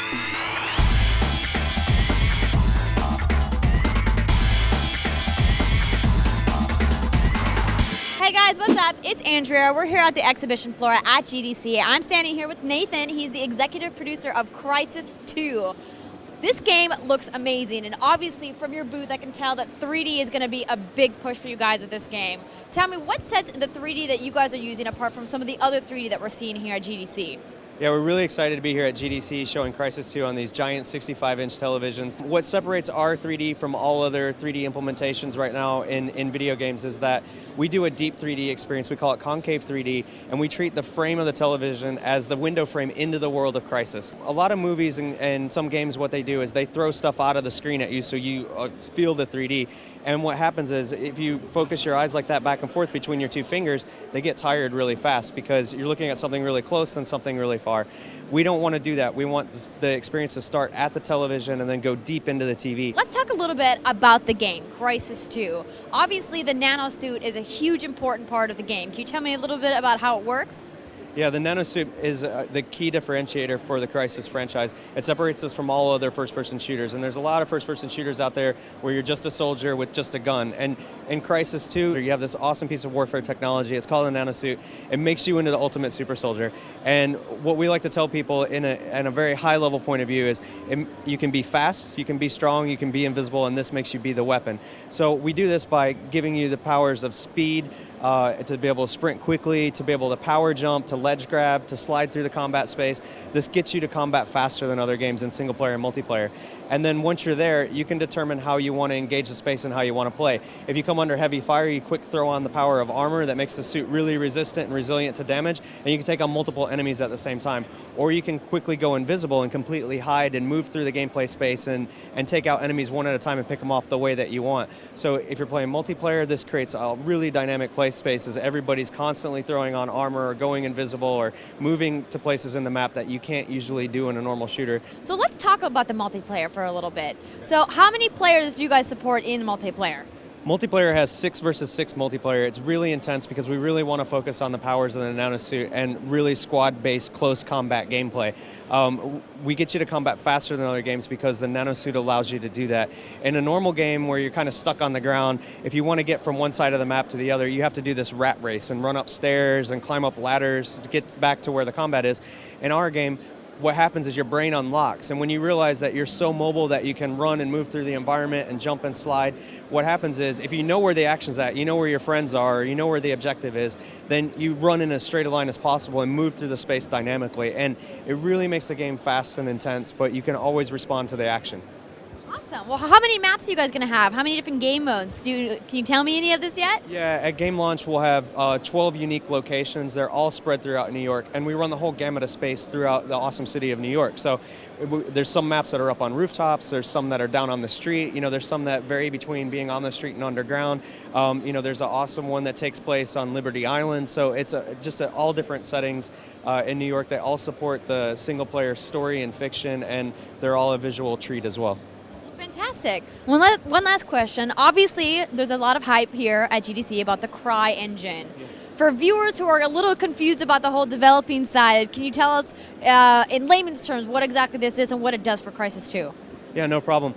Hey guys, what's up? It's Andrea. We're here at the exhibition floor at GDC. I'm standing here with Nathan. He's the executive producer of Crysis 2. This game looks amazing, and obviously from your booth I can tell that 3D is going to be a big push for you guys with this game. Tell me, what sets the 3D that you guys are using apart from some of the other 3D that we're seeing here at GDC? Yeah, we're really excited to be here at GDC showing Crysis 2 on these giant 65-inch televisions. What separates our 3D from all other 3D implementations right now in video games is that we do a deep 3D experience. We call it concave 3D, and we treat the frame of the television as the window frame into the world of Crysis. A lot of movies and some games, what they do is they throw stuff out of the screen at you so you feel the 3D. And what happens is if you focus your eyes like that back and forth between your two fingers, they get tired really fast because you're looking at something really close and something really far. We don't want to do that. We want the experience to start at the television and then go deep into the TV. Let's talk a little bit about the game, Crysis 2. Obviously the nanosuit is a huge important part of the game. Can you tell me a little bit about how it works? Yeah, the nanosuit is the key differentiator for the Crysis franchise. It separates us from all other first-person shooters, and there's a lot of first-person shooters out there where you're just a soldier with just a gun. And in Crysis 2, you have this awesome piece of warfare technology. It's called a nanosuit. It makes you into the ultimate super soldier. And what we like to tell people in a very high-level point of view is you can be fast, you can be strong, you can be invisible, and this makes you be the weapon. So we do this by giving you the powers of speed, to be able to sprint quickly, to be able to power jump, to ledge grab, to slide through the combat space. This gets you to combat faster than other games in single player and multiplayer. And then once you're there, you can determine how you want to engage the space and how you want to play. If you come under heavy fire, you quick throw on the power of armor that makes the suit really resistant and resilient to damage, and you can take on multiple enemies at the same time. Or you can quickly go invisible and completely hide and move through the gameplay space and take out enemies one at a time and pick them off the way that you want. So if you're playing multiplayer, this creates a really dynamic play space as everybody's constantly throwing on armor or going invisible or moving to places in the map that you can't usually do in a normal shooter. So let's talk about the multiplayer for a little bit. So how many players do you guys support in multiplayer? Multiplayer has 6 versus 6 multiplayer. It's really intense because we really want to focus on the powers of the nanosuit and really squad-based close combat gameplay. We get you to combat faster than other games because the nanosuit allows you to do that. In a normal game where you're kind of stuck on the ground, if you want to get from one side of the map to the other, you have to do this rat race and run up stairs and climb up ladders to get back to where the combat is. In our game, what happens is your brain unlocks, and when you realize that you're so mobile that you can run and move through the environment and jump and slide, what happens is if you know where the action's at, you know where your friends are, you know where the objective is, then you run in as straight a line as possible and move through the space dynamically, and it really makes the game fast and intense, but you can always respond to the action. Awesome. Well, how many maps are you guys going to have? How many different game modes? Can you tell me any of this yet? Yeah, at game launch we'll have 12 unique locations. They're all spread throughout New York, and we run the whole gamut of space throughout the awesome city of New York. So there's some maps that are up on rooftops, there's some that are down on the street, there's some that vary between being on the street and underground. There's an awesome one that takes place on Liberty Island, so it's just all different settings in New York. They all support the single player story and fiction, and they're all a visual treat as well. Fantastic. One last question. Obviously, there's a lot of hype here at GDC about the Cry engine. Yeah. For viewers who are a little confused about the whole developing side, can you tell us in layman's terms what exactly this is and what it does for Crysis 2? Yeah, no problem.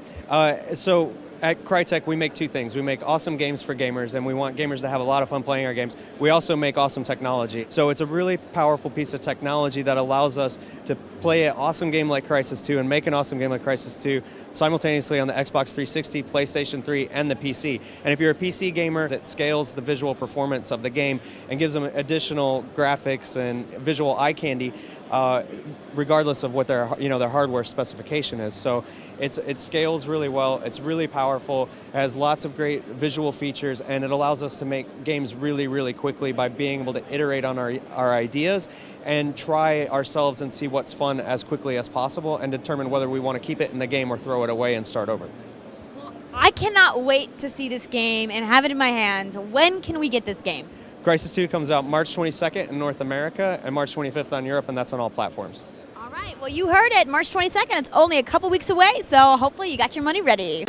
So at Crytek, we make two things. We make awesome games for gamers, and we want gamers to have a lot of fun playing our games. We also make awesome technology. So it's a really powerful piece of technology that allows us to play an awesome game like Crysis 2 and make an awesome game like Crysis 2 simultaneously on the Xbox 360, PlayStation 3, and the PC. And if you're a PC gamer, it scales the visual performance of the game and gives them additional graphics and visual eye candy, regardless of what their hardware specification is. So it scales really well. It's really powerful. It has lots of great visual features, and it allows us to make games really, really quickly by being able to iterate on our ideas and try ourselves and see what's fun as quickly as possible and determine whether we want to keep it in the game or throw it away and start over. Well, I cannot wait to see this game and have it in my hands. When can we get this game? Crysis 2 comes out March 22nd in North America and March 25th on Europe, and that's on all platforms. All right, well, you heard it, March 22nd. It's only a couple weeks away, so hopefully you got your money ready.